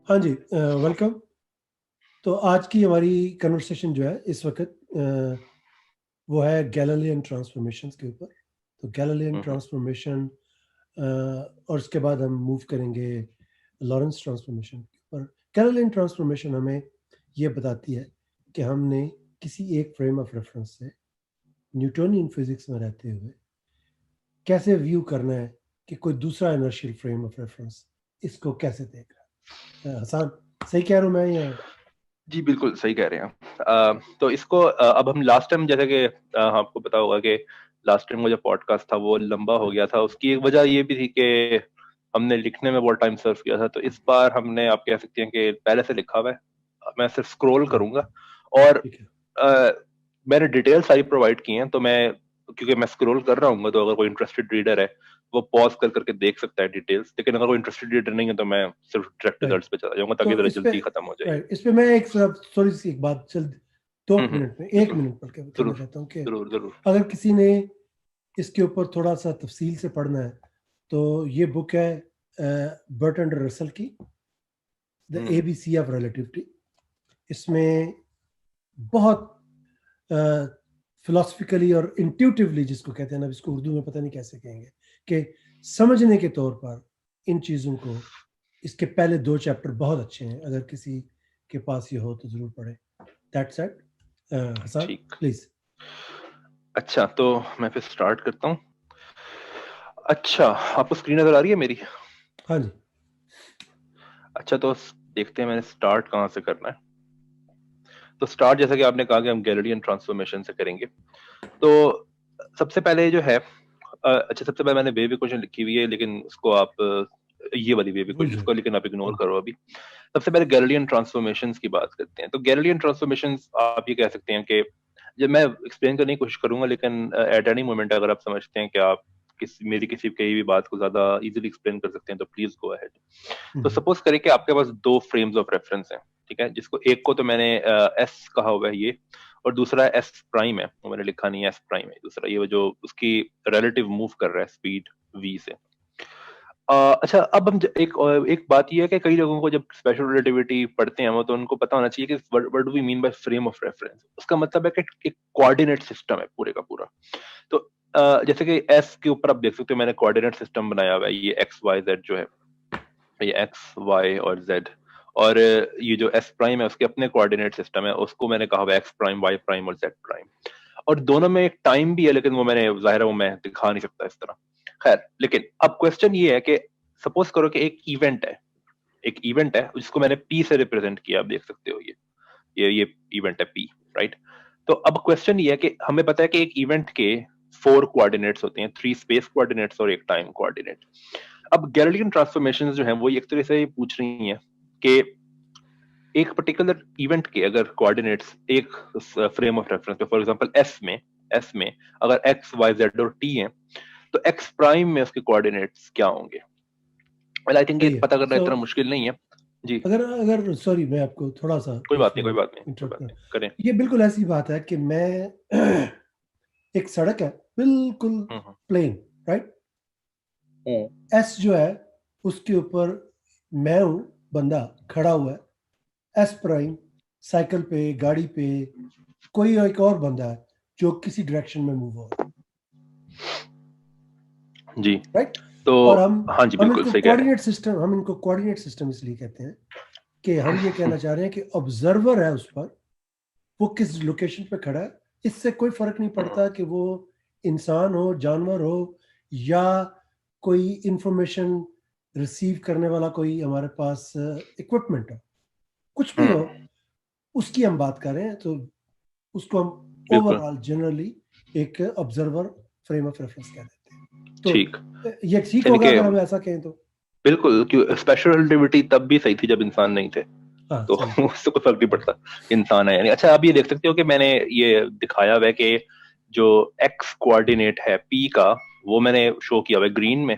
हाँ जी, वेलकम। तो आज की हमारी कन्वर्सेशन जो है इस वक्त वो है गैलीलियन ट्रांसफॉर्मेशंस के ऊपर। तो गैलीलियन हम्म, ट्रांसफॉर्मेशन और उसके बाद हम मूव करेंगे लॉरेंस ट्रांसफॉर्मेशन के ऊपर। गैलीलियन ट्रांसफॉर्मेशन हमें ये बताती है कि हमने किसी एक फ्रेम ऑफ रेफरेंस से न्यूटोनियन फिजिक्स में रहते हुए कैसे व्यू करना है कि कोई दूसरा इनर्शियल फ्रेम ऑफ रेफरेंस इसको कैसे देख रहा है। हसन, सही कह रहा हूँ मैं या? जी बिल्कुल सही कह रहे हैं आप। तो इसको अब हम लास्ट टाइम जैसे कि आपको पता होगा कि लास्ट टाइम का जो पॉडकास्ट था वो लंबा हो गया था। उसकी एक वजह ये भी थी कि हमने लिखने में बहुत टाइम सर्व किया था। तो इस बार हमने, आप कह सकते हैं कि पहले से लिखा हुआ है, मैं सिर्फ स्क्रॉल करूंगा। और ठीक है। अ, मैंने डिटेल सारी प्रोवाइड की हैं, तो मैं, क्योंकि मैं स्क्रॉल कर रहा हूँ, तो अगर कोई इंटरेस्टेड रीडर है वो पॉज कर करके देख सकता है डिटेल्स। लेकिन अगर कोई इंटरेस्टेड रीडर नहीं है तो मैं सिर्फ डायरेक्ट राइट। रिजल्ट्स पे चला जाऊंगा, ताकि तो जरा इस पे जल्दी खत्म हो जाए। राइट, इस पे मैं एक थोड़ी सी एक बात जल्द 2 मिनट में, एक बिल्कुल। मिनट बल्कि कहना जरूर चाहता हूँ कि जरूर जरूर। अगर किसी ने इसके ऊपर थोड़ा सा तफसील से पढ़ना है तो ये बुक है बर्ट्रैंड रसल की, the hmm ABC of relativity. इसमें बहुत फिलोसफिकली और इंट्यूटिवली, जिसको कहते हैं ना, इसको उर्दू में पता नहीं कैसे कहेंगे, कि समझने के तौर पर इन चीज़ों को, इसके पहले 2 चैप्टर बहुत अच्छे हैं। अगर किसी के पास ये हो तो जरूर पढ़े। That's it. हसन, ठीक। प्लीज। अच्छा, तो मैं फिर स्टार्ट करता हूँ। अच्छा, आपको स्क्रीन नजर आ रही है मेरी? हाँ जी। अच्छा, तो देखते हैं मैंने स्टार्ट कहाँ से करना है। तो स्टार्ट, जैसा कि आपने कहा कि हम गैलीलियन ट्रांसफॉर्मेशन से करेंगे। तो सबसे पहले जो है, अच्छा, सबसे पहले मैंने वेव इक्वेशन लिखी हुई है, लेकिन उसको आप ये वाली वेव भूल इक्वेशन जाए। इसको, लेकिन आप इग्नोर हम्म, करो अभी। सबसे पहले गैलीलियन ट्रांसफॉर्मेशंस की बात करते हैं। तो गैलीलियन ट्रांसफॉर्मेशंस, आप ये कह सकते हैं कि, जब मैं एक्सप्लेन करने की कोशिश करूंगा, लेकिन एट एनी मोमेंट अगर आप समझते हैं कि आप मेरी किसी कही भी बात को ज्यादा इजीली एक्सप्लेन कर सकते हैं, तो प्लीज गो अहेड। तो हम्म, सपोज करें कि आपके पास दो फ्रेम्स ऑफ रेफरेंस हैं, ठीक है, जिसको एक को तो मैंने एस कहा हुआ है ये, और दूसरा एस प्राइम है, वो मैंने लिखा नहीं है, एस प्राइम है दूसरा, ये वो जो उसकी रिलेटिव मूव कर रहा है स्पीड वी से। अच्छा, अब हम एक बात ये है कि कई लोगों को जब स्पेशल रिलेटिविटी पढ़ते हैं वो, तो उनको पता होना चाहिए कि what do we mean by frame of reference. उसका मतलब है कि एक कोऑर्डिनेट सिस्टम है पूरे का पूरा। तो जैसे कि एस के ऊपर आप देख सकते हो मैंने कोऑर्डिनेट सिस्टम बनाया हुआ है, ये एक्स वाई जेड जो है, ये एक्स वाई और जेड। और ये जो एस प्राइम है उसके अपने कोऑर्डिनेट सिस्टम है, उसको मैंने कहा हुआ है एक्स प्राइम, वाई प्राइम और जेड प्राइम। और दोनों में एक टाइम भी है, लेकिन वो मैंने, जाहिर है वो मैं दिखा नहीं सकता इस तरह। खैर, लेकिन अब क्वेश्चन ये है कि सपोज करो कि एक इवेंट है जिसको मैंने पी से रिप्रेजेंट किया, आप देख सकते हो ये इवेंट है पी, राइट। तो अब क्वेश्चन ये है कि हमें पता है कि एक इवेंट के 4 कोऑर्डिनेट्स होते हैं, 3 स्पेस कोऑर्डिनेट्स और एक टाइम कोऑर्डिनेट। अब गैलीलियन ट्रांसफॉर्मेशंस जो है वो एक तरह से पूछ रही हैं कि एक पर्टिकुलर इवेंट के अगर कोऑर्डिनेट्स एक फ्रेम ऑफ रेफरेंस पे, फॉर एग्जांपल एस में अगर एक्स वाई जेड और टी हैं, तो एक्स प्राइम में उसके कोऑर्डिनेट्स क्या होंगे? वेल, आई थिंक ये सही है। पता करना सो इतना मुश्किल नहीं है। जी। अगर अगर सॉरी, मैं आपको थोड़ा सा कोई बात बीच नहीं, में कोई बात नहीं, कोई इंटरप्ट बात करूं। नहीं, करें। ये बिल्कुल ऐसी बात है कि मैं एक सड़क है, बिल्कुल हम्म प्लेन, राइट। हम्म एस जो है उसके ऊपर मैं हूं, बंदा खड़ा हुआ है। एस प्राइम साइकिल पे, गाड़ी पे, कोई एक और बंदा है जो किसी डायरेक्शन में मूव हो रहा जी। है, राइट। तो और हम हाँ जी, हम बिल्कुल इनको सही कह रहे हैं। कोऑर्डिनेट सिस्टम इसलिए कहते हैं कि हम ये कहना चाह रहे हैं कि ऑब्जर्वर है उस पर, वो किस लोकेशन पे खड़ा है। इससे कोई फर्क नहीं हम्म, पड़ता कि वो इंसान हो, जानवर हो, या कोई इंफॉर्मेशन रिसीव करने वाला कोई हमारे पास इक्विपमेंट हो, कुछ भी हो, हम्म, उसकी हम बात कर रहे हैं। तो उसको हम बिल्कुल। ओवरऑल जनरली एक ऑब्जर्वर फ्रेम ऑफ रेफरेंस कह देते हैं। ठीक। तो ये ठीक यानी होगा कि अगर हम ऐसा कहें तो? बिल्कुल, क्यों स्पेशल रिलेटिविटी तब भी सही थी जब इंसान नहीं थे, हाँ, तो सही। उससे कोई फर्क नहीं पड़ता, इंसान है यानी। अच्छा, आप ये देख सकते हो कि मैंने ये दिखाया हुआ है कि जो एक्स कोऑर्डिनेट है पी का, वो मैंने शो किया हुआ है ग्रीन में,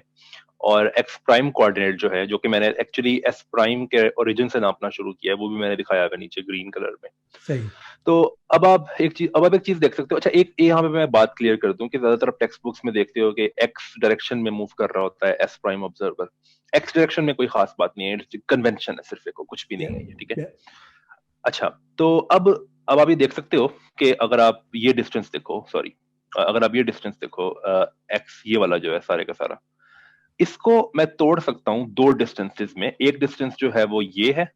और एक्स प्राइम कोऑर्डिनेट जो है, जो कि मैंने एक्चुअली एस प्राइम के ओरिजिन से नापना शुरू किया है, वो भी मैंने दिखाया है नीचे ग्रीन कलर में। सही। तो अब आप एक चीज देख सकते हो। अच्छा, एक यहाँ पे मैं बात क्लियर कर दूं कि ज्यादातर टेक्स्ट बुक्स में देखते हो कि एक्स डायरेक्शन में मूव कर रहा होता है S prime observer. X direction में कोई खास बात नहीं है, कन्वेंशन है सिर्फ, एक कुछ भी नहीं है ये, ठीक है। या अच्छा, तो अब आप ये देख सकते हो कि अगर आप ये डिस्टेंस देखो, सॉरी, अगर आप ये डिस्टेंस देखो, एक्स ये वाला जो है सारे का सारा, इसको मैं तोड़ सकता हूँ दो डिस्टेंसेस में। एक डिस्टेंस जो है वो ये है,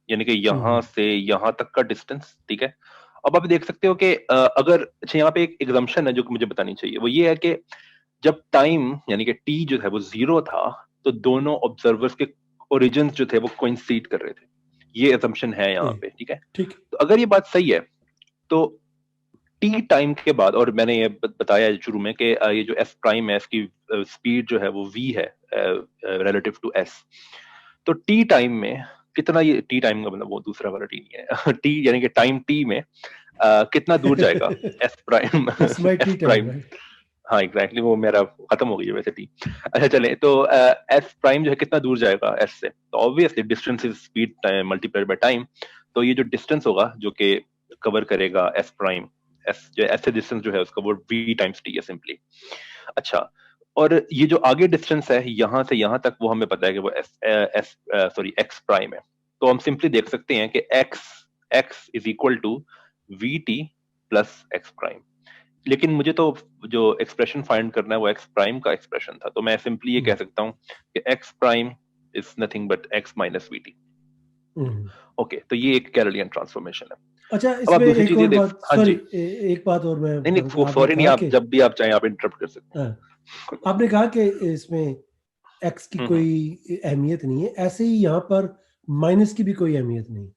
यानी कि यहां से यहां तक का डिस्टेंस, ठीक है। अब आप देख सकते हो कि अगर, अच्छा, यहाँ पे एक एग्जम्पशन है जो कि मुझे बतानी चाहिए, वो ये है कि जब टाइम यानी कि टी जो है वो 0 था, तो दोनों ऑब्जर्वर्स के ओरिजिन जो थे वो कोइंसाइड कर रहे थे। ये असम्पशन है यहाँ पे, ठीक है। ठीक। तो अगर ये बात सही है, तो टी टाइम के बाद, और मैंने ये बताया है शुरू में कि ये जो एस प्राइम है इसकी स्पीड जो है वो वी है रिलेटिव टू एस। तो टी टाइम में कितना, ये टी टाइम का मतलब वो दूसरा वाला टी नहीं है टी यानी कि टाइम टी में कितना दूर जाएगा S prime that's my T S time, prime. Right? हाँ एग्जैक्टली, वो मेरा खत्म हो गई है वैसे टी। अच्छा चले, तो एस प्राइम जो है कितना दूर जाएगा एस से, तो obviously distance is speed multiplied by time. तो ये जो डिस्टेंस होगा जो कि कवर करेगा एस प्राइम, एस जो एस से डिस्टेंस जो है उसका वो वी टाइम्स टी है सिंपली। अच्छा, और ये जो आगे डिस्टेंस है यहाँ से यहाँ तक, वो हमें पता है कि वो सॉरी एक्स प्राइम है। तो हम सिंपली देख सकते हैं कि x x is equal to v t plus x prime. लेकिन मुझे तो जो एक्सप्रेशन फाइंड करना है वो एक्स प्राइम का एक्सप्रेशन था, तो मैं सिंपली ये कह सकता हूँ कि x prime is nothing but x minus v T. Okay, तो ये एक कैरोलियन ट्रांसफॉर्मेशन है। अच्छा, अब आप इसमें दूसरी एक चीजें और देख, बात, हाँ सॉरी, जी, एक बात और मैं नहीं बताना नहीं, चाहूँ। आपने सॉरी नहीं, कहा आप कि जब भी आप चाहें आप इंटरप्ट कर सकते हाँ, हैं। आपने कहा कि इसमें एक्स की हम्म, कोई अहमियत नहीं है, ऐसे ही यहाँ पर माइनस की भी कोई अहमियत नहीं। ये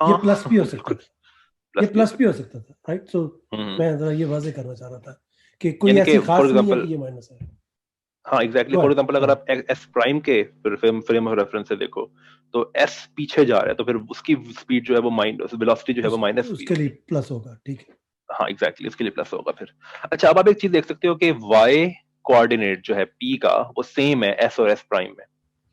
हाँ प्लस भी हो सकता बिल्कुल, था, ये प्लस भी हो प्लस भी सकता हो है। सकता था, राइट? सो हम्म, मैं जरा ये वाजे करना चाह रहा था कि कोई यानी कि ऐसी फॉर खास नहीं है एग्जांपल, कि ये माइनस है। हाँ exactly, go for ahead. Example अगर हाँ, आप एस प्राइम के फ्रेम ऑफ रेफरेंस से देखो, तो एस पीछे जा रहा है, तो फिर उसकी स्पीड जो है वो माइनस, वेलोसिटी जो है वो माइनस वी उसके लिए होगी। प्लस होगा, ठीक है। हाँ एग्जैक्टली, उसके लिए प्लस होगा फिर। अच्छा, अब आप एक चीज देख सकते हो कि वाई कोऑर्डिनेट जो है पी का, वो सेम है एस और एस प्राइम में,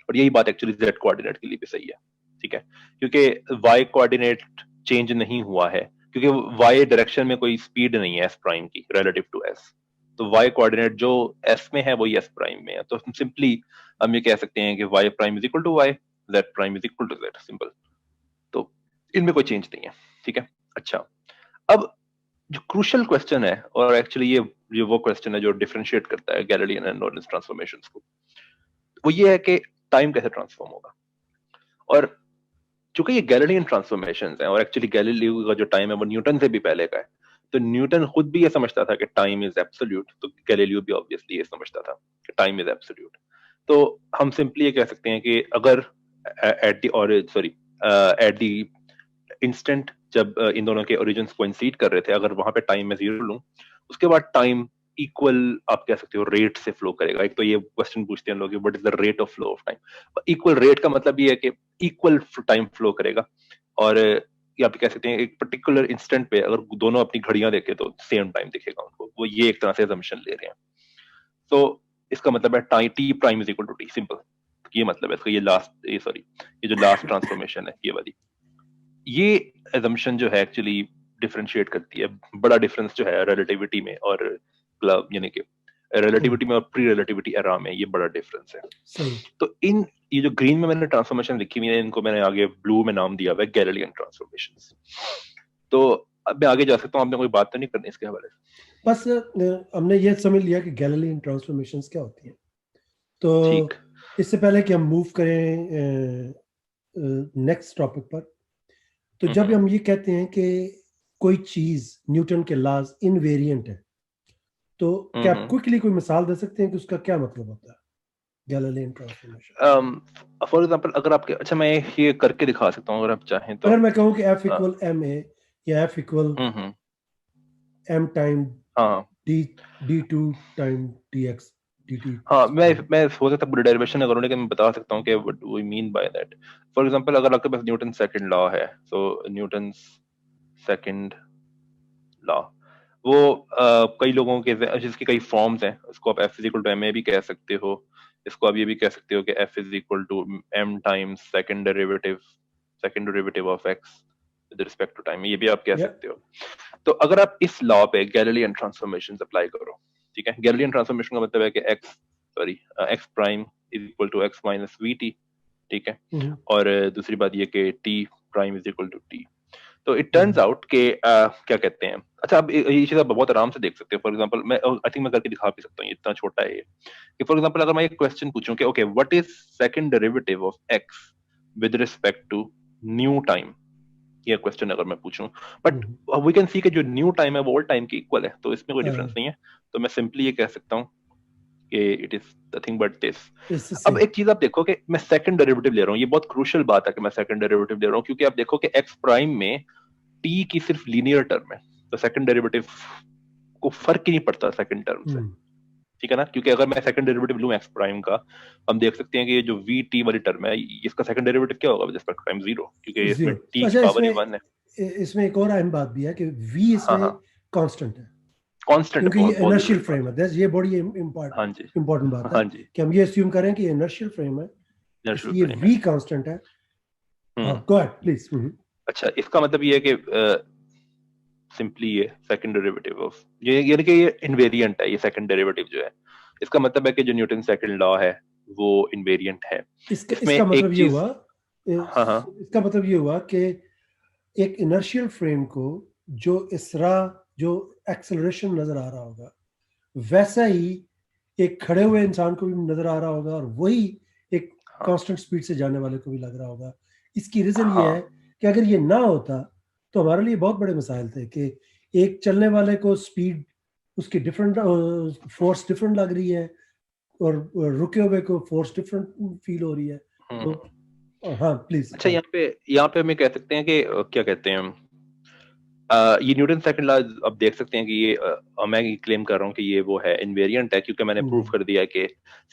और यही बात एक्चुअली जेड कोऑर्डिनेट के लिए भी सही है, ठीक है। क्योंकि वाई कोऑर्डिनेट चेंज नहीं हुआ है, क्योंकि वाई डायरेक्शन में कोई स्पीड नहीं है एस प्राइम की रिलेटिव टू एस। तो वाई कोऑर्डिनेट जो एस में है वही एस प्राइम में है, तो सिंपली हम ये कह सकते हैं कि y prime is equal to y, z prime is equal to z, simple. तो इनमें कोई चेंज नहीं है, ठीक है। अच्छा, अब जो क्रूशियल क्वेश्चन है, और एक्चुअली ये वो क्वेश्चन है जो डिफरेंशिएट करता है गैलीलियन एंड लॉरेंस ट्रांसफॉर्मेशंस को, वो ये है कि टाइम कैसे ट्रांसफॉर्म होगा। और चूंकि ये गैलीलियन ट्रांसफॉर्मेशंस हैं, और एक्चुअली गैलीलियो का जो टाइम है वो न्यूटन से भी पहले का है, तो न्यूटन खुद भी ये समझता था कि टाइम इज एब्सोल्यूट, तो गैलीलियो भी ऑब्वियसली ये समझता था कि टाइम इज एब्सोल्यूट। तो हम सिंपली ये कह सकते हैं कि अगर एट द और सॉरी एट द इंस्टेंट जब इन दोनों के ओरिजिन कोइंसाइड कर रहे थे, अगर वहां पे टाइम में 0 लूं, उसके बाद टाइम इक्वल, आप कह सकते हो, रेट से फ्लो करेगा। एक तो ये क्वेश्चन पूछते हैं लोग, what is the rate of flow of time. Equal rate का मतलब ये है कि इक्वल टाइम फ्लो करेगा, और ये आप कह सकते हैं एक पर्टिकुलर इंस्टेंट पे अगर दोनों अपनी घड़ियां देखे तो सेम टाइम दिखेगा उनको, वो ये एक तरह से assumption ले रहे हैं। तो इसका मतलब है time t prime is equal to t, simple. ये मतलब है इसका, ये लास्ट, ये सॉरी, ये जो लास्ट ट्रांसफॉर्मेशन है ये वाली, ये assumption जो है एक्चुअली डिफरेंशिएट करती है। बड़ा डिफरेंस जो है रिलेटिविटी में और यानी कि रिलेटिविटी में और प्री रिलेटिविटी एरा में, ये बड़ा डिफरेंस है। सही। तो इन ये जो ग्रीन में मैंने ट्रांसफॉर्मेशन लिखी हुई है, इनको मैंने आगे ब्लू में नाम दिया हुआ है गैलीलियन ट्रांसफॉर्मेशंस। तो अब मैं आगे जा सकता हूँ, आपने कोई बात तो नहीं करनी इसके हवाले से? बस हमने ये समझ लिया कि गैलीलियन ट्रांसफॉर्मेशंस क्या होती हैं। तो ठीक। इससे पहले कि हम मूव करें नेक्स्ट टॉपिक पर, तो जब हम ये कहते हैं कि कोई चीज न्यूटन के लॉज इनवेरिएंट है, तो क्या आप क्विकली कोई मिसाल दे सकते हैं कि उसका क्या मतलब होता है गैलीलियन ट्रांसफॉर्मेशन? फॉर एग्जांपल अगर आपके, अच्छा मैं ये करके दिखा सकता हूँ अगर आप चाहें तो। अगर मैं कहूँ कि F uh, equal m a या F equal hmm, m time हाँ d d two time d x d t हाँ, मैं स्क्वायर। मैं हो सकता है डेरिवेशन ना करूँ, लेकिन मैं बता सकता हूँ कि what we mean by that. For example अगर आपके पास न्यूटन सेकंड लॉ है, सो न्यूटन सेकंड लॉ, वो कई लोगों के जिसकी कई फॉर्म्स हैं, उसको आप f is equal to ma भी कह सकते हो, इसको आप ये भी कह सकते हो कि f is equal to m times second derivative of x with respect to time, ये भी आप कह या सकते हो। तो अगर आप इस लॉ पे गैलीलियन ट्रांसफॉर्मेशन अप्लाई करो, ठीक है, गैलीलियन ट्रांसफॉर्मेशन का मतलब है कि x prime is equal to x minus v t, ठीक है, और दूसरी बात ये कि t prime is equal to t। तो इट टर्न्स आउट के क्या कहते हैं, अच्छा अब ये चीज आप बहुत आराम से देख सकते हो। फॉर एग्जांपल मैं आई थिंक मैं करके दिखा भी सकता हूँ, इतना छोटा है ये, कि फॉर एग्जांपल अगर मैं एक क्वेश्चन पूछूं कि okay what is second derivative of x with respect to new time, ये क्वेश्चन अगर मैं पूछूं, बट वी कैन सी कि जो न्यू टाइम है वो ओल्ड टाइम की इक्वल है, तो इसमें कोई डिफरेंस नहीं है, तो मैं सिंपली ये कह सकता हूँ कि it is nothing but this. अब एक चीज आप देखो कि मैं सेकंड डेरिवेटिव ले रहा हूँ, ये बहुत क्रूशियल बात है कि मैं सेकंड डेरिवेटिव ले रहा हूँ, क्योंकि आप देखो कि x प्राइम में t की सिर्फ लीनियर टर्म है, तो सेकंड डेरिवेटिव को फर्क ही नहीं पड़ता सेकंड टर्म से, ठीक है ना, क्योंकि अगर मैं सेकंड डेरिवेटिव लूं x प्राइम का, हम देख सकते हैं कि ये जो v t वाली टर्म है, इसका सेकंड डेरिवेटिव क्या होगा विद रिस्पेक्ट टू टाइम? 0, क्योंकि इसमें t की पावर ही 1 है। इसमें एक और अहम बात भी है कि v इसमें कांस्टेंट है, कांस्टेंट क्योंकि ये इनर्शियल फ्रेम है, ये बड़ी इंपॉर्टेंट बात है कि हम ये अस्यूम करें कि इनर्शियल फ्रेम है, इसलिए v कांस्टेंट है। Go ahead please. अच्छा, इसका मतलब ये है कि सिंपली ये सेकंड डेरिवेटिव ऑफ ये, यानी कि ये इनवेरिएंट है, ये सेकंड डेरिवेटिव जो है, इसका मतलब है कि जो न्यूटन सेकंड लॉ है वो इनवेरिएंट है। इसका मतलब ये हुआ, इसका मतलब ये हुआ कि एक इनर्शियल फ्रेम को जो इसरा जो एक्सेलरेशन नजर आ रहा होगा, वैसा ही एक खड़े हुए इंसान को भी नजर आ रहा होगा, और वही एक कांस्टेंट स्पीड से जाने वाले को भी लग रहा होगा। इसकी रीजन ये है कि अगर ये ना होता तो हमारे लिए बहुत बड़े मसाइल थे कि एक चलने वाले को स्पीड उसकी डिफरेंट फोर्स डिफरेंट लग रही है, और रुके हुए को फोर्स डिफरेंट फील हो रही है। तो हाँ प्लीज। अच्छा, यहाँ पे हम कह सकते हैं कि क्या कहते हैं, ये न्यूटन सेकंड लॉ अब देख सकते हैं कि ये मैं क्लेम कर रहा हूँ कि ये वो है इनवेरिएंट है, क्योंकि मैंने प्रूव कर दिया है कि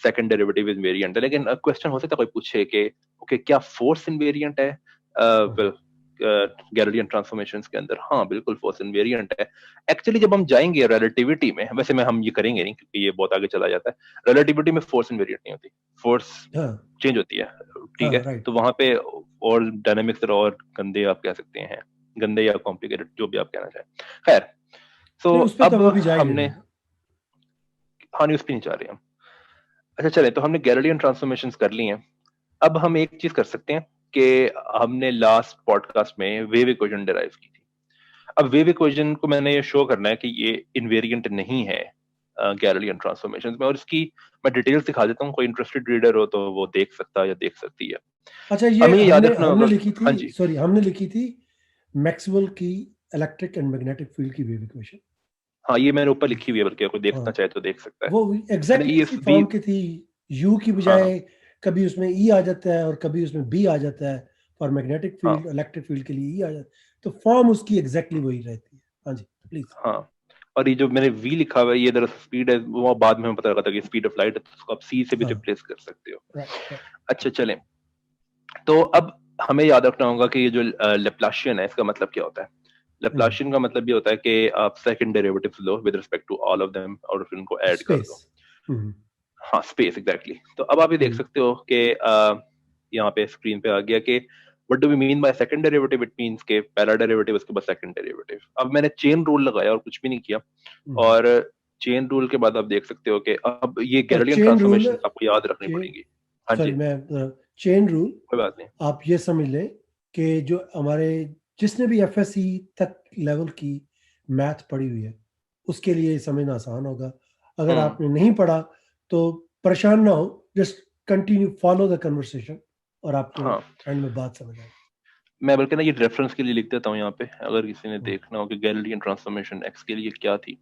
सेकंड डेरिवेटिव इनवेरिएंट है। लेकिन क्वेश्चन हो सकता है कोई पूछे कि ओके क्या फोर्स इनवेरिएंट है गैलीलियन ट्रांसफॉर्मेशंस के अंदर? हाँ बिल्कुल, फोर्स इनवेरिएंट है। एक्चुअली जब हम जाएंगे रिलेटिविटी में, वैसे में हम ये करेंगे नहीं क्योंकि ये बहुत आगे चला जाता है, रिलेटिविटी में फोर्स इनवेरिएंट नहीं होती, फोर्स चेंज होती है, ठीक है, तो वहां पे और डायनामिक्स और गंदे आप कह सकते हैं, गंदे या कॉम्प्लिकेटेड जो भी आप कहना चाहें। खैर, तो अब हमने हाँ नहीं उस पर नहीं चाह रहे हम। अच्छा चले, तो हमने गैलीलियन ट्रांसफॉर्मेशंस कर ली हैं। अब हम एक चीज कर सकते हैं कि हमने लास्ट पॉडकास्ट में वेव इक्वेशन डिराइव की थी। अब वेव इक्वेशन को मैंने ये शो करना है कि ये इनवेरिएंट नहीं है गैलीलियन ट्रांसफॉर्मेशंस में, और इसकी मैं डिटेल्स दिखा देता हूँ, कोई इंटरेस्टेड रीडर हो तो वो देख सकता है या देख सकती है। अच्छा, ये हमें याद रखना हमने लिखी थी, सॉरी हमने लिखी थी मैक्सवेल की इलेक्ट्रिक एंड मैग्नेटिक फील्ड की वेव इक्वेशन। हाँ ये मैंने ऊपर लिखी हुई है, बल्कि कोई देखना चाहे तो देख सकता है। वो एग्जैक्टली इसी फॉर्म की थी, यू की बजाय कभी उसमें ई आ जाता है और कभी उसमें बी आ जाता है, for magnetic field electric field के लिए ई आ जाता है, तो फॉर्म उसकी एग्जैक्टली वही रहती है। हाँ जी प्लीज। हाँ, और ये जो मैंने v लिखा हुआ है ये दरअसल स्पीड है, वो बाद में हमें पता लगा था कि स्पीड ऑफ लाइट है, तो उसको आप c से भी रिप्लेस कर सकते हो। अच्छा चलें, तो अब हमें याद रखना होगा कि ये जो लेप्लाशियन है इसका मतलब क्या होता है। लेप्लाशियन का मतलब ये होता है कि आप सेकंड डेरिवेटिव लो with respect to all of them और फिर उनको ऐड कर दो। हाँ स्पेस, एग्जैक्टली। तो अब आप ये देख सकते हो कि यहाँ पे स्क्रीन पे आ गया कि what do we mean by second derivative. It means के पहला डेरिवेटिव उसके बाद सेकंड डेरिवेटिव। अब मैंने चेन रूल लगाया और कुछ भी नहीं किया, और चेन रूल के बाद आप देख सकते हो कि अब ये गैलीलियन ट्रांसफॉर्मेशन आपको याद रखनी पड़ेगी। हाँ जी, मैं चेन रूल, कोई बात नहीं, आप ये समझ लें कि जो हमारे जिसने भी एफएससी तक लेवल की मैथ पढ़ी हुई है उसके लिए समझना आसान होगा। अगर आपने नहीं पढ़ा तो परेशान ना हो, just continue follow the conversation और आपको एंड में बात समझ आएगी। मैं बल्कि ना ये रेफरेंस के लिए लिख देता हूँ यहाँ पे, अगर किसी ने देखना हो कि गैलीलियन ट्रांसफॉर्मेशन एक्स के लिए क्या थी।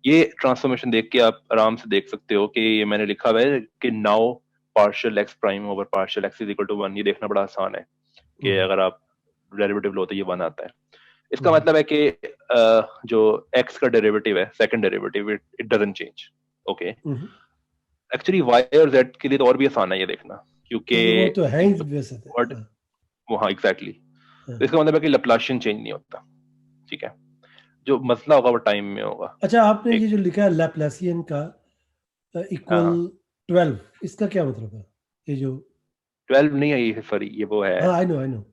ये ट्रांसफॉर्मेशन देख के आप आराम से देख सकते हो कि ये मैंने लिखा हुआ है कि now partial x prime over partial x is equal to 1। ये देखना बड़ा आसान है कि अगर आप डेरिवेटिव लो तो ये 1 आता है। इसका मतलब है कि जो x का डेरिवेटिव है second derivative, it doesn't change. Okay, actually y और z के लिए तो और भी आसान है ये देखना, क्योंकि वो तो है ही वैसे वो हाँ एग्जैक्टली। तो इसका मतलब है कि लैप्लाशियन चेंज नहीं होता, ठीक है। जो मसला होगा वो टाइम में होगा। अच्छा, आपने एक ये जो लिखा है लैप्लासियन का इक्वल हाँ 12, इसका क्या मतलब है? ये जो 12 नहीं है ये, सॉरी ये वो है, हाँ, I know.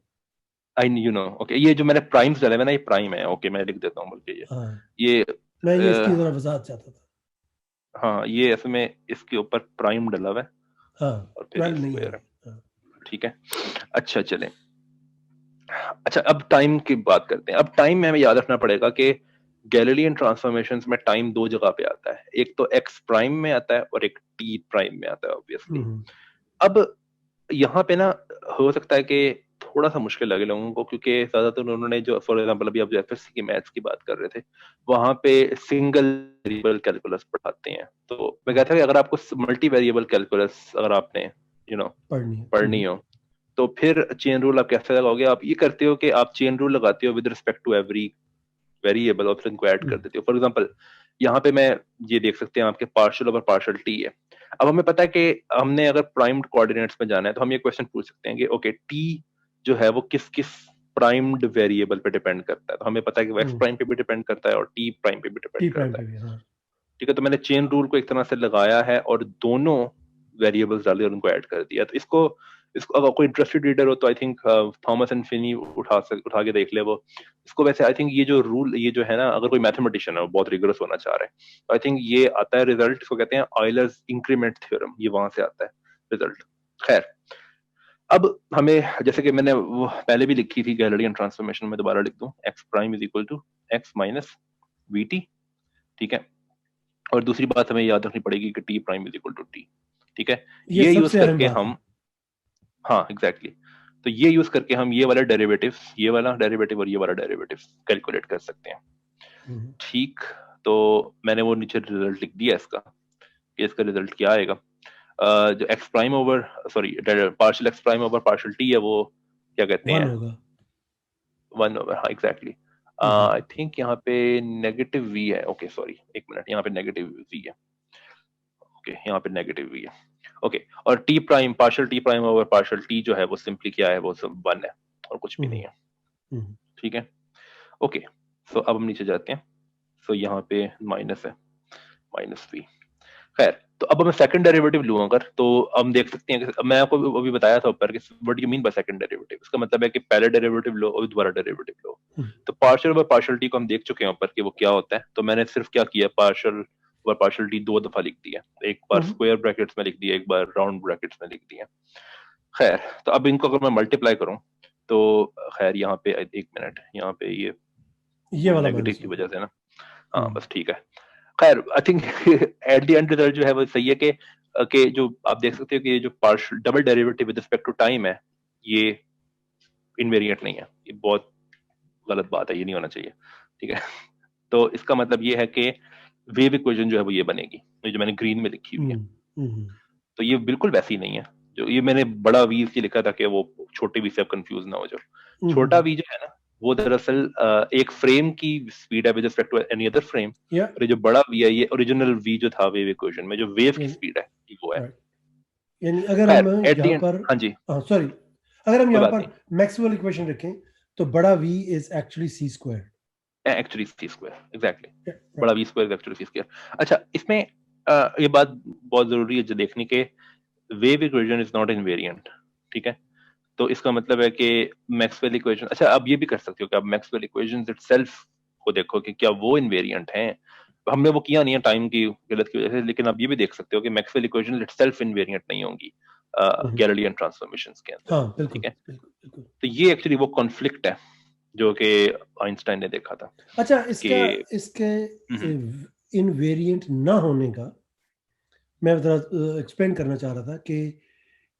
I you know okay, ये जो मैंने प्राइम्स डाले हुए ना ये प्राइम है, ओके मैं लिख देता हूँ बल्कि हाँ, ये मैं ये इसकी जरा वजाहत चाहता था। हाँ ये इसमें इसके ऊपर प्राइम डला हुआ है हाँ, और फिर ये 12 नहीं है स्क्वायर है, ये। हाँ। ठीक है। अच्छा चलें, अच्छा अब टाइम की बात करते हैं। अब टाइम में हमें याद रखना पड़ेगा कि गैलीलियन ट्रांसफॉर्मेशंस में टाइम दो जगह पे आता है, एक तो एक्स प्राइम में आता है और एक टी प्राइम में आता है ऑब्वियसली। हम्म, अब यहाँ पे ना हो सकता है कि थोड़ा सा मुश्किल लगे लोगों को, क्योंकि ज्यादातर उन्होंने जो फॉर एग्जांपल अभी आप जो एफएससी की मैथ्स की बात कर रहे थे वहां पे सिंगल वेरिएबल कैलकुलस पढ़ाते हैं, तो मैं कहता हूँ कि अगर आपको मल्टी वेरिएबल कैलकुलस अगर आपने यू नो पढ़नी है। पढ़नी हो तो फिर चेन रूल आप कैसे लगाओगे? आप ये करते हो कि आप चेन रूल लगाते हो with respect to every variable और फिर इनको ऐड कर हम्म, देते हो। फॉर एग्जांपल यहाँ पे मैं ये देख सकते हैं आपके पार्शियल ओवर पार्शियल टी है। अब हमें पता है कि हमने अगर प्राइम्ड कोऑर्डिनेट्स में जाना है तो हम ये क्वेश्चन पूछ सकते हैं कि ओके टी जो है वो किस किस प्राइम्ड वेरिएबल पे डिपेंड करता है, तो हमें पता है कि वो एक्स हम्म, प्राइम पे भी डिपेंड करता है और टी प्राइम पे भी टी डिपेंड प्राइम करता पे है, भी, हाँ। ठीक है। तो मैंने चेन रूल को एक तरह से लगाया है और दोनों वेरिएबल्स डाले और उनको ऐड कर दिया। तो इसको इसको अगर कोई इंटरेस्टेड रीडर हो तो I think Thomas and Finney उठा के देख ले वो इसको। वैसे आई थिंक ये जो रूल ये जो है ना, अगर कोई मैथमेटिशियन है वो बहुत रिगरस होना चाह रहा है तो आई थिंक ये आता है रिजल्ट, इसको कहते हैं ऑयलर्स इंक्रीमेंट थ्योरम, ये वहां से आता है रिजल्ट। खैर अब हमें जैसे कि मैंने वो पहले भी लिखी थी गैलरियन ट्रांसफॉर्मेशन में, दोबारा लिख दूं, x prime is equal to x minus v t, ठीक है। और दूसरी बात हमें याद रखनी पड़ेगी कि t prime is equal to t, ठीक है। ये ये यूज सबसे अहम करके बात है। हम हाँ एग्जैक्टली तो ये यूज करके हम ये वाला डेरिवेटिव, ये वाला डेरिवेटिव और ये वाला डेरिवेटिव कैलकुलेट कर सकते हैं, हम्म, ठीक। तो मैंने वो नीचे रिजल्ट लिख दिया इसका कि इसका रिजल्ट क्या आएगा। जो x prime over sorry partial x prime over partial T है वो क्या कहते 1 हैं, होगा। 1 ओवर, हाँ एग्जैक्टली। हम्म, आई थिंक यहाँ पे नेगेटिव वी है, ओके सॉरी एक मिनट, यहाँ पे नेगेटिव वी है, ओके यहाँ पे नेगेटिव वी है, ओके। और T prime partial T prime over partial T जो है वो सिंपली क्या है, वो सब 1 है और कुछ भी हम्म, नहीं है, हम्म, ठीक है। ओके सो अब हम नीचे जाते हैं, सो यहाँ पे माइनस है, माइनस वी। खैर तो अब मैं सेकंड डेरिवेटिव लूँ अगर, तो हम देख सकते हैं कि मैं आपको अभी बताया था ऊपर कि what you mean by second derivative, इसका मतलब है कि पहले डेरिवेटिव लो और दोबारा डेरिवेटिव लो। हम्म, तो पार्शियल और पार्शियलिटी को हम देख चुके हैं ऊपर कि वो क्या होता है, तो मैंने सिर्फ क्या किया, पार्शियल और पार्शियलिटी दो दफा लिख दिया, एक बार हम्म, स्क्वायर ब्रैकेट्स में लिख दिया, एक बार राउंड ब्रैकेट्स में लिख दिया। खैर तो अब इनको अगर मैं मल्टीप्लाई करूं तो खैर यहाँ पे एक मिनट, यहाँ पे ये ये वाला नेगेटिव माइनस की होगा। वजह से ना, हाँ हम्म, बस ठीक है। खैर I think at the end result जो है वो सही है कि जो आप देख सकते हो कि ये जो partial double derivative with respect to time है ये इनवेरिएंट नहीं है, ये बहुत गलत बात है, ये नहीं होना चाहिए, ठीक है। तो इसका मतलब ये है कि वेव इक्वेशन जो है वो ये बनेगी, ये जो मैंने ग्रीन में लिखी हुई है, हम्म, हम्म, तो ये बिल्कुल वैसी नहीं है। जो ये मैंने बड़ा वी इसलिए लिखा था कि वो छोटे वी से आप कंफ्यूज ना हो जाओ। छोटा हम्म, वी जो है ना वो दरअसल एक फ्रेम की स्पीड है with respect to any other frame, या और ये जो बड़ा वी है ये ओरिजिनल वी जो था वेव इक्वेशन में, जो वेव की स्पीड है ये वो है। राइट, यानी अगर हम खैर एट द यहाँ एंड, पर, हाँ जी हाँ सॉरी, अगर हम कोई यहाँ बात पर मैक्सवेल इक्वेशन रखें तो बड़ा v is actually c square. नहीं, एक्चुअली सी स्क्वायर एग्जैक्टली, बड़ा right. V square actually c square. अच्छा इसमें ये बात बहुत जरूरी है जो देखने के, wave equation is not invariant, ठीक है। तो इसका मतलब है कि मैक्सवेल इक्वेशन, अच्छा आप ये भी कर सकते हो कि आप मैक्सवेल इक्वेशन इटसेल्फ को देखो कि क्या वो इनवेरिएंट हैं। हमने वो किया नहीं है टाइम की गलत की वजह से, लेकिन आप ये भी देख सकते हो कि मैक्सवेल इक्वेशन इटसेल्फ इनवेरिएंट नहीं होंगी गैलीलियन ट्रांसफॉर्मेशंस के अंदर, हाँ, बिल्कुल ठीक है। बिल्कुल बिल्कुल। तो ये एक्चुअली वो कॉन्फ्लिक्ट है जो कि आइंस्टाइन ने देखा था अच्छा, कि इसके हम्म, इनवेरिएंट ना होने का मैं जरा एक्सप्लेन करना चाह रहा था कि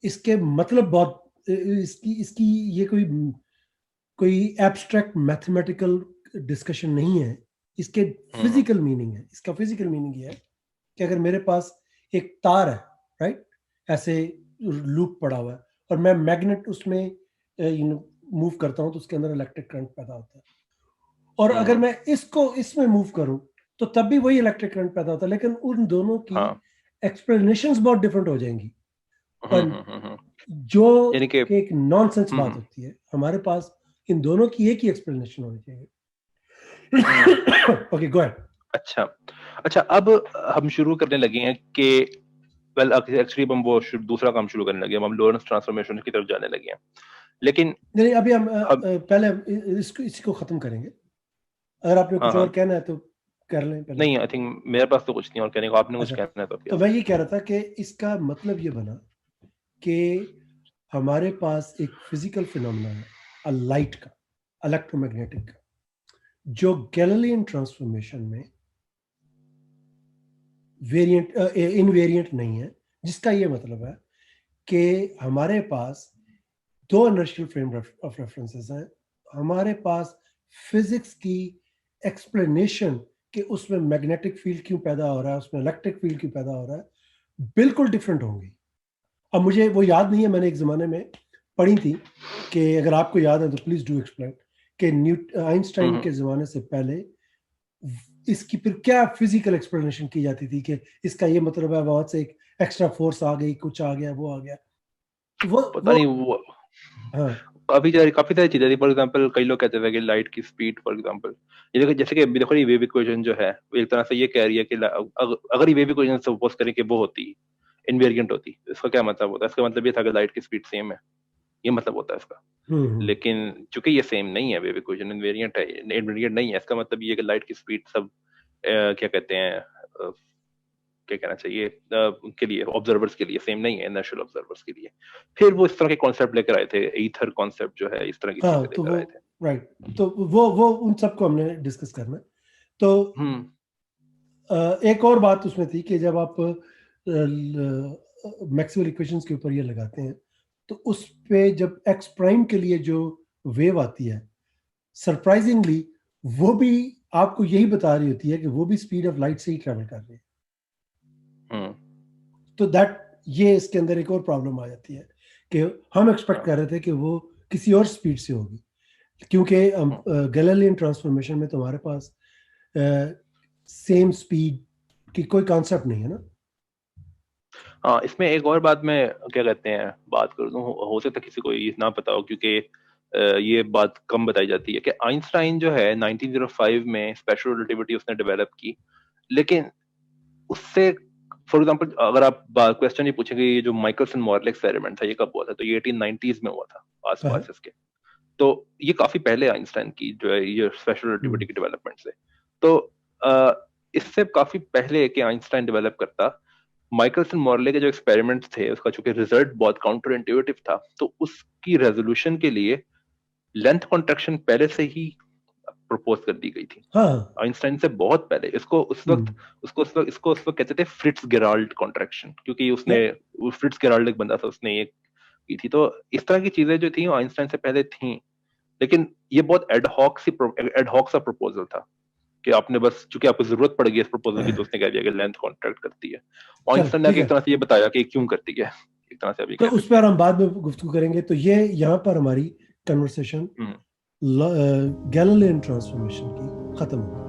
इसके मतलब बहुत इसकी इसकी ये कोई एब्स्ट्रैक्ट मैथमेटिकल डिस्कशन नहीं है। इसके हम्म, फिजिकल मीनिंग है। इसका फिजिकल मीनिंग ये है कि अगर मेरे पास एक तार है, राइट, ऐसे लूप पड़ा हुआ है और मैं मैग्नेट उसमें मूव करता हूं तो उसके अंदर इलेक्ट्रिक करंट पैदा होता है। और अगर हम्म, मैं इसको इसमें मूव करूं तो तब भी वही इलेक्ट्रिक करंट पैदा होता है, लेकिन उन दोनों की हाँ, एक्सप्लेनेशंस बहुत डिफरेंट हो जाएंगी। हम्म, और हम्म, हम्म, जो यानी कि कि एक नॉनसेंस बात हम्म, होती है, हमारे पास इन दोनों की एक ही एक्सप्लेनेशन होनी चाहिए। Okay go ahead. अच्छा अब हम शुरू करने लगे हैं कि वेल एक्चुअली हम वो दूसरा काम शुरू करने लगे हैं, हम लॉरेंस ट्रांसफॉर्मेशन की तरफ जाने लगे हैं, लेकिन नहीं अभी हम अब पहले हम इसी को खत्म करेंगे। अगर आपने हाँ कुछ और हाँ कहना है तो कर लें पहले। नहीं, आई थिंक मेरे पास तो कुछ नहीं और कहने को, आपने कुछ अच्छा, कहना है तो तो मैं ये कह रहा था कि इसका मतलब ये बना कि हमारे पास एक फिजिकल फिनोमेना है लाइट का, इलेक्ट्रोमैग्नेटिक का, जो गैलीलियन ट्रांसफॉर्मेशन में वेरिएंट इनवेरिएंट नहीं है, जिसका ये मतलब है कि हमारे पास दो इनर्शियल फ्रेम ऑफ रेफरेंसेस हैं। हमारे पास फिजिक्स की एक्सप्लेनेशन कि उसमें मैग्नेटिक फील्ड क्यों पैदा हो रहा है, उसमें इलेक्ट्रिक फील्ड क्यों पैदा हो रहा है, बिल्कुल डिफरेंट होंगी। अब मुझे वो याद नहीं है, मैंने एक ज़माने में पढ़ी थी कि अगर आपको याद है तो प्लीज़ डू एक्सप्लेन कि आइंस्टाइन के ज़माने से पहले इसकी फिर क्या फिजिकल एक्सप्लेनेशन की जाती थी कि इसका ये मतलब है वहां से एक एक्स्ट्रा फोर्स आ गई, कुछ आ गया, वो आ गया, वो पता नहीं वो हाँ काफी सारी चीजें थी। फॉर एग्जांपल कई लोग कहते थे कि लाइट की स्पीड, फॉर एग्जांपल ये देखो, जैसे कि देखो ये वेव इक्वेशन जो है वो एक तरह से ये कह रही है कि अगर ये वेव इक्वेशन सपोज करें कि वो होती इनवेरिएंट होती, इसका क्या मतलब होता है? इसका मतलब ये था कि लाइट की स्पीड सेम है, ये मतलब होता है इसका। लेकिन चूंकि ये सेम नहीं है, वेव इक्वेशन इनवेरिएंट है, इनवेरिएंट नहीं है, इसका मतलब ये है कि लाइट की स्पीड सब क्या कहते हैं, क्या कहना चाहिए, उनके लिए ऑब्जर्वर्स के लिए सेम नहीं है, नेचुरल ऑब्जर्वर्स के लिए। फिर वो इस तरह के कॉन्सेप्ट लेकर आए थे, ईथर कॉन्सेप्ट जो है, इस तरह की हाँ, चीजें तो लेकर वो आए थे। राइट, तो वो उन सबको हमने डिस्कस करना है। तो एक और बात उसमें थी कि जब आप मैक्सवेल इक्वेशंस के ऊपर ये लगाते हैं तो उस पे जब एक्स प्राइम के लिए जो वेव आती है, सरप्राइजिंगली वो भी आपको यही बता रही होती है कि वो भी स्पीड ऑफ लाइट से ही ट्रेवल कर रही है। तो दैट ये इसके अंदर एक और प्रॉब्लम आ जाती है कि हम एक्सपेक्ट कर रहे थे कि वो किसी और स्पीड से होगी, क्योंकि गैलीलियन ट्रांसफॉर्मेशन में तुम्हारे पास सेम स्पीड की कोई कॉन्सेप्ट नहीं है ना। हाँ, इसमें एक और बात मैं क्या कहते हैं बात कर दूं, हो सकता है किसी को ये ना पता हो, क्योंकि ये बात कम बताई जाती है कि आइंस्टाइन जो है 1905 में स्पेशल रिलेटिविटी उसने डेवलप की, लेकिन उससे फॉर एग्जांपल अगर आप क्वेश्चन ये पूछेंगे ये जो माइकलसन मॉरले एक्सपेरिमेंट था ये कब हुआ था, तो ये 1890s में हुआ था आसपास इसके। तो ये काफी पहले आइंस्टाइन की जो है ये स्पेशल रिलेटिविटी की डेवलपमेंट से, तो इससे काफी पहले कि आइंस्टाइन डेवलप करता, माइकलसन मॉरले के जो एक्सपेरिमेंट्स थे उसका चूंकि रिजल्ट बहुत काउंटर इंट्यूटिव था, तो उसकी रेजोल्यूशन के लिए लेंथ कॉन्ट्रैक्शन पहले से ही प्रपोज कर दी गई थी। हाँ, आइंस्टाइन से बहुत पहले इसको उस वक्त कहते थे फ्रिट्ज गेराल्ड कॉन्ट्रैक्शन, क्योंकि उसने फ्रिट्ज गेराल्ड एक बंदा था, उसने ये की थी। तो इस तरह की चीजें जो थी वो आइंस्टाइन से पहले थी, लेकिन ये बहुत एडहॉक सा प्रपोजल था कि आपने बस चूंकि आपको जरूरत पड़ गई इस प्रपोजल की, तो उसने कह दिया कि लेंथ कॉन्ट्रैक्ट करती है। आइंस्टाइन ने ठीक एक है, तरह से ये बताया कि क्यों करती है, एक तरह से अभी तो कह उस सकते पर हम बाद में गुफ्तगू करेंगे। तो ये यहाँ पर हमारी कन्वर्सेशन हैं। गैलीलियन ट्रांसफॉर्मेशन की खत्म हो गई।